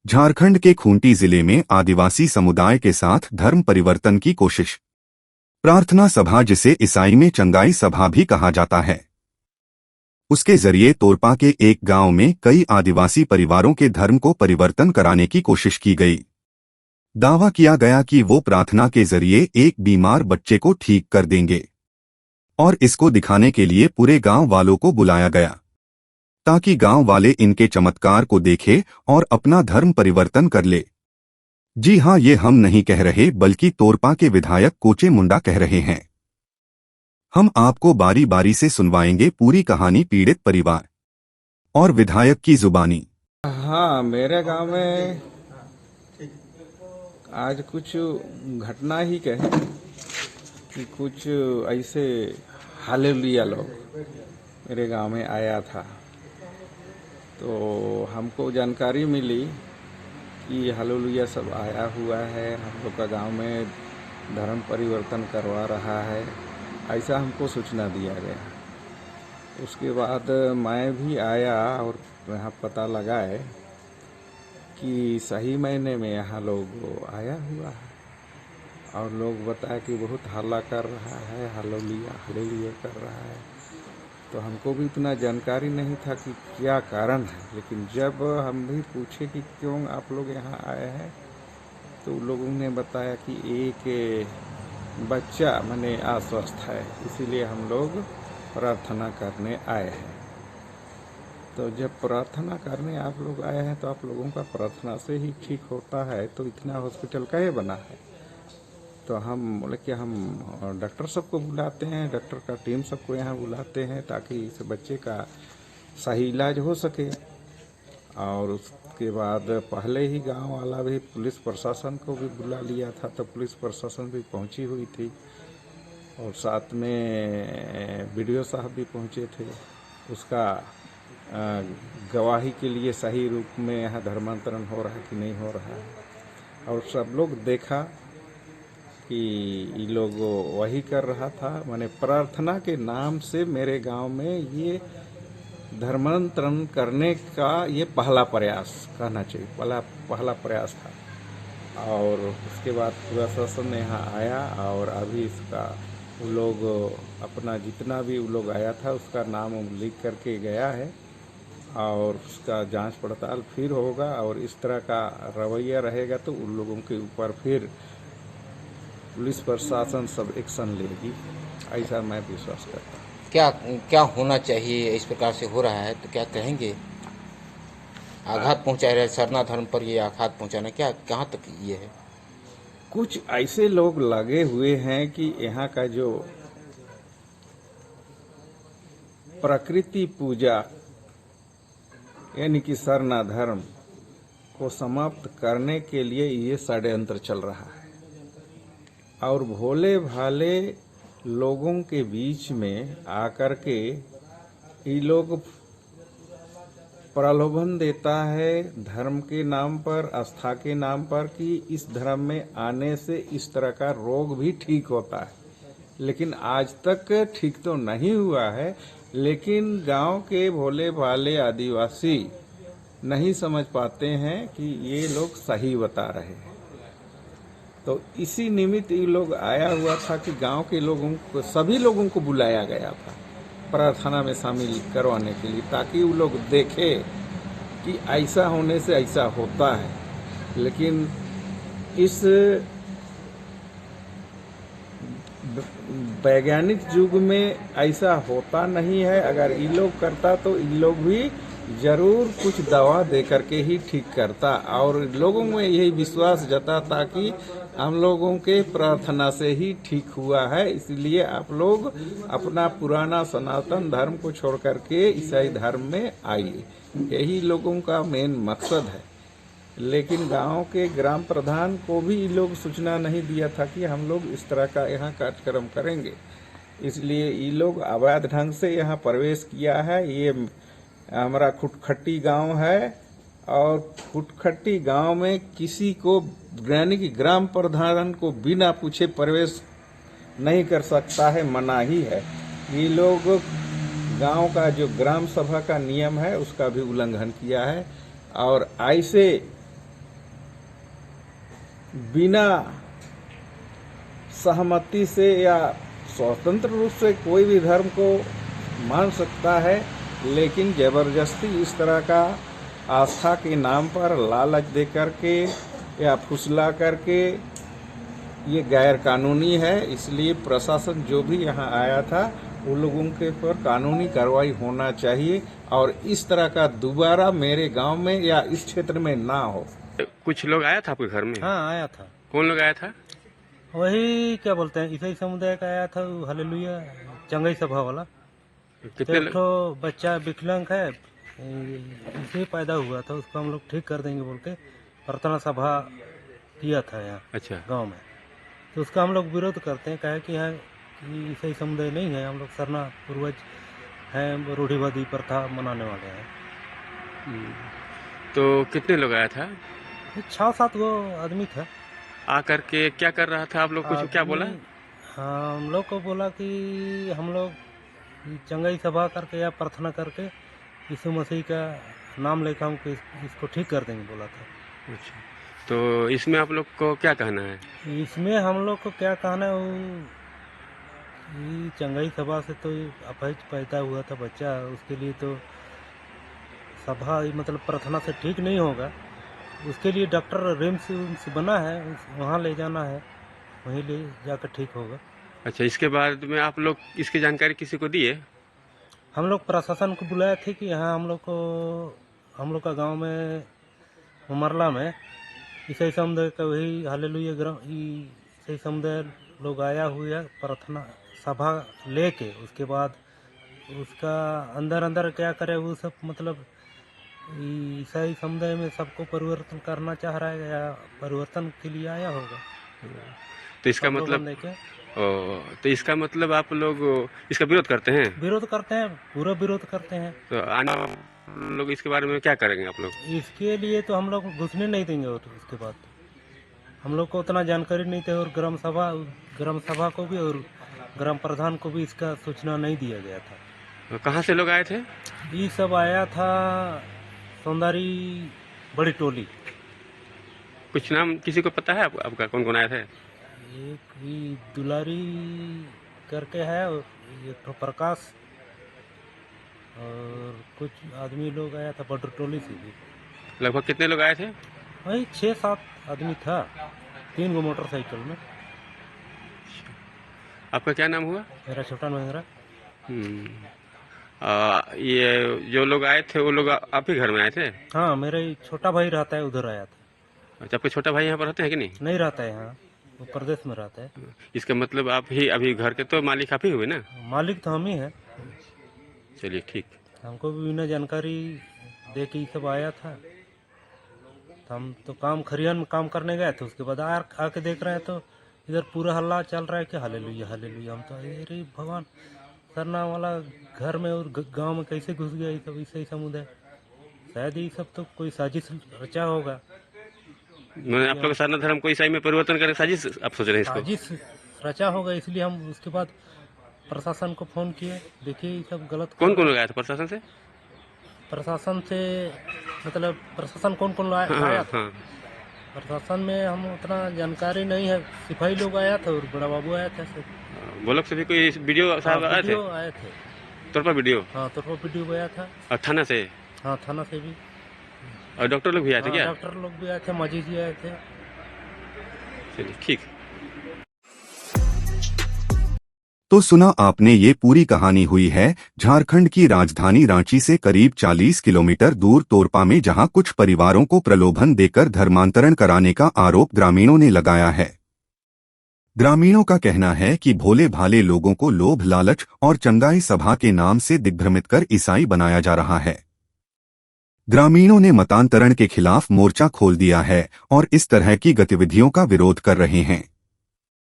झारखंड के खूंटी जिले में आदिवासी समुदाय के साथ धर्म परिवर्तन की कोशिश। प्रार्थना सभा, जिसे ईसाई में चंगाई सभा भी कहा जाता है, उसके जरिए तोरपा के एक गांव में कई आदिवासी परिवारों के धर्म को परिवर्तन कराने की कोशिश की गई। दावा किया गया कि वो प्रार्थना के जरिए एक बीमार बच्चे को ठीक कर देंगे और इसको दिखाने के लिए पूरे गांव वालों को बुलाया गया ताकि गांव वाले इनके चमत्कार को देखें और अपना धर्म परिवर्तन कर ले। जी हां, ये हम नहीं कह रहे, बल्कि तोरपा के विधायक कोचे मुंडा कह रहे हैं। हम आपको बारी बारी से सुनवाएंगे पूरी कहानी पीड़ित परिवार और विधायक की जुबानी। हाँ, मेरे गांव में आज कुछ घटना ही कहे कि कुछ ऐसे हालेलुया लोग मेरे गांव में आया था, तो हमको जानकारी मिली कि हालेलुया सब आया हुआ है, हम लोग का गांव में धर्म परिवर्तन करवा रहा है, ऐसा हमको सूचना दिया गया। उसके बाद मैं भी आया और यहाँ पता लगाए कि सही महीने में यहाँ लोग आया हुआ है और लोग बताए कि बहुत हल्ला कर रहा है, हालेलुया हालेलुया कर रहा है। तो हमको भी इतना जानकारी नहीं था कि क्या कारण है, लेकिन जब हम भी पूछे कि क्यों आप लोग यहाँ आए हैं, तो लोगों ने बताया कि एक बच्चा माने अस्वस्थ है, इसीलिए हम लोग प्रार्थना करने आए हैं। तो जब प्रार्थना करने आप लोग आए हैं तो आप लोगों का प्रार्थना से ही ठीक होता है, तो इतना हॉस्पिटल काहे बना है? तो हम बोले कि हम डॉक्टर सबको बुलाते हैं, डॉक्टर का टीम सबको यहाँ बुलाते हैं ताकि इस बच्चे का सही इलाज हो सके। और उसके बाद पहले ही गांव वाला भी पुलिस प्रशासन को भी बुला लिया था, तो पुलिस प्रशासन भी पहुंची हुई थी और साथ में बीडीओ साहब भी पहुंचे थे। उसका गवाही के लिए सही रूप में यहाँ धर्मांतरण हो रहा है कि नहीं हो रहा है, और सब लोग देखा कि ये लोग वही कर रहा था। माने प्रार्थना के नाम से मेरे गांव में ये धर्मांतरण करने का ये पहला प्रयास कहना चाहिए, पहला प्रयास था। और उसके बाद पूरा शासन यहाँ आया और अभी इसका वो लोग अपना जितना भी वो लोग आया था उसका नाम लिख करके गया है और उसका जांच पड़ताल फिर होगा, और इस तरह का रवैया रहेगा तो उन लोगों के ऊपर फिर पुलिस प्रशासन सब एक्शन लेगी, ऐसा मैं विश्वास करता हूँ। क्या क्या होना चाहिए? इस प्रकार से हो रहा है तो क्या कहेंगे? आघात पहुंचा रहे सरना धर्म पर, ये आघात पहुंचाना क्या कहाँ तक ये है? कुछ ऐसे लोग लगे हुए हैं कि यहाँ का जो प्रकृति पूजा यानी कि सरना धर्म को समाप्त करने के लिए ये षड्यंत्र चल रहा है, और भोले भाले लोगों के बीच में आकर के ये लोग प्रलोभन देता है धर्म के नाम पर, आस्था के नाम पर, कि इस धर्म में आने से इस तरह का रोग भी ठीक होता है। लेकिन आज तक ठीक तो नहीं हुआ है, लेकिन गांव के भोले भाले आदिवासी नहीं समझ पाते हैं कि ये लोग सही बता रहे हैं। तो इसी निमित्त ये लोग आया हुआ था कि गांव के लोगों को, सभी लोगों को बुलाया गया था प्रार्थना में शामिल करवाने के लिए, ताकि वो लोग देखें कि ऐसा होने से ऐसा होता है। लेकिन इस वैज्ञानिक युग में ऐसा होता नहीं है। अगर ये लोग करता तो ये लोग भी जरूर कुछ दवा दे करके ही ठीक करता, और लोगों में यही विश्वास जताता कि हम लोगों के प्रार्थना से ही ठीक हुआ है। इसलिए आप लोग अपना पुराना सनातन धर्म को छोड़ करके ईसाई धर्म में आइए, यही लोगों का मेन मकसद है। लेकिन गांव के ग्राम प्रधान को भी ये लोग सूचना नहीं दिया था कि हम लोग इस तरह का यहाँ कार्यक्रम करेंगे, इसलिए ये लोग अवैध ढंग से यहाँ प्रवेश किया है। ये हमारा खुटखट्टी गांव है, और खुटखट्टी गांव में किसी को यानी कि ग्राम प्रधान को बिना पूछे प्रवेश नहीं कर सकता है, मना ही है। ये लोग गांव का जो ग्राम सभा का नियम है उसका भी उल्लंघन किया है, और ऐसे बिना सहमति से या स्वतंत्र रूप से कोई भी धर्म को मान सकता है, लेकिन जबरदस्ती इस तरह का आस्था के नाम पर लालच दे करके या फुसला करके ये गैर कानूनी है। इसलिए प्रशासन जो भी यहाँ आया था उन लोगों के पर कानूनी कार्रवाई होना चाहिए और इस तरह का दोबारा मेरे गांव में या इस क्षेत्र में ना हो। कुछ लोग आया था आपके घर में? हाँ आया था। कौन लोग आया था? वही क्या बोलते हैं, ईसाई समुदाय का आया था, हालेलुया चंगाई सभा वाला। कितने एक तो बच्चा विकलांग है, इसे पैदा हुआ था, उसको हम लोग ठीक कर देंगे बोल के प्रार्थना सभा किया था यहाँ अच्छा। गांव में। तो उसका हम लोग विरोध करते हैं, कहे कि यहाँ ईसाई समुदाय नहीं है, हम लोग सरना पूर्वज हैं, रूढ़िवादी प्रथा मनाने वाले हैं। तो कितने लोग आया था? 6-7 गो आदमी था। आकर के क्या कर रहा था? आप लोग कुछ क्या बोला? हाँ, हम लोग को बोला कि हम लोग चंगाई सभा करके या प्रार्थना करके यीशु मसीह का नाम लेकर हमको इसको ठीक कर देंगे बोला था। अच्छा, तो इसमें आप लोग को क्या कहना है? इसमें हम लोग को क्या कहना है, वो चंगाई सभा से तो अपहित पैदा हुआ था बच्चा, उसके लिए तो सभा मतलब प्रार्थना से ठीक नहीं होगा। उसके लिए डॉक्टर रिम्स बना है, वहाँ ले जाना है, वहीं ले जाकर ठीक होगा। अच्छा, इसके बाद में आप लोग इसकी जानकारी किसी को दिए? हम लोग प्रशासन को बुलाए थे कि यहाँ हम लोग का गांव में उमरला में ईसाई समुदाय का वही हालेलुया ईसाई समुदाय लोग आया हुआ प्रार्थना सभा लेके, उसके बाद उसका अंदर क्या करे वो सब, मतलब ईसाई समुदाय में सबको परिवर्तन करना चाह रहा है या परिवर्तन के लिए आया होगा। तो इसका मतलब तो इसका मतलब आप लोग इसका विरोध करते हैं? विरोध करते हैं, पूरा विरोध करते हैं। तो आने लोग इसके बारे में क्या करेंगे आप लोग? इसके लिए तो हम लोग घुसने नहीं देंगे। और उसके बाद हम लोग को उतना जानकारी नहीं था, और ग्राम सभा को भी और ग्राम प्रधान को भी इसका सूचना नहीं दिया गया था। तो कहाँ से लोग आए थे? ये सब आया था सौंदारी बड़ी टोली। कुछ नाम किसी को पता है आपका कौन कौन आया थे? एक भी दुलारी करके है, और एक तो प्रकाश, और कुछ आदमी लोग आया था बड़ी टोली से भी। लगभग कितने लोग आए थे? वही 6-7 आदमी था, 3 गो मोटरसाइकिल में। आपका क्या नाम हुआ? मेरा छोटा महिंद्रा। ये जो लोग आए थे वो लोग आप ही घर में आए थे? हाँ, मेरा ही छोटा भाई रहता है, उधर आया था। अच्छा, आपके छोटा भाई यहाँ पर रहते हैं कि नहीं? नहीं रहता है यहाँ, वो प्रदेश में रहता है। इसका मतलब आप ही अभी घर के तो मालिक आप ही हुए ना? मालिक तो हम ही हैं। चलिए ठीक। हमको भी बिना जानकारी दे के ये सब आया था, तो हम तो खरियान में काम करने गए थे। उसके बाद आके देख रहे हैं तो इधर पूरा हल्ला चल रहा है कि हालेलुया हालेलुया। हम तो अरे भगवान, सरना वाला घर में और गांव में कैसे घुस गया ये सब ईसाई समुदाय? शायद ये सब तो कोई साजिश रचा होगा। आप लोग सरना धर्म को ईसाई में परिवर्तन करने साजिश आप सोच रहे हैं? इसको साजिश रचा होगा, इसलिए हम उसके बाद प्रशासन को फोन किए, देखिए ये सब गलत। कौन कौन लोग आया था प्रशासन से? प्रशासन से मतलब प्रशासन कौन कौन आया था? हाँ। प्रशासन में हम उतना जानकारी नहीं है। सिपाही लोग आया था और बड़ा बाबू आया था। वो लोग से भी कोई वीडियो साहब आए थे? आए थे तोरपा वीडियो? हाँ, तोरपा वीडियो आया था। और थाना से? हाँ, थाना से भी। और डॉक्टर लोग भी आए थे क्या? डॉक्टर लोग भी आए थे, माजी जी आए थे। चलिए ठीक। तो सुना आपने, ये पूरी कहानी हुई है झारखंड की राजधानी रांची से करीब 40 किलोमीटर दूर तोरपा में, जहां कुछ परिवारों को प्रलोभन देकर धर्मांतरण कराने का आरोप ग्रामीणों ने लगाया है। ग्रामीणों का कहना है कि भोले भाले लोगों को लोभ लालच और चंगाई सभा के नाम से दिग्भ्रमित कर ईसाई बनाया जा रहा है। ग्रामीणों ने मतांतरण के खिलाफ मोर्चा खोल दिया है और इस तरह की गतिविधियों का विरोध कर रहे हैं।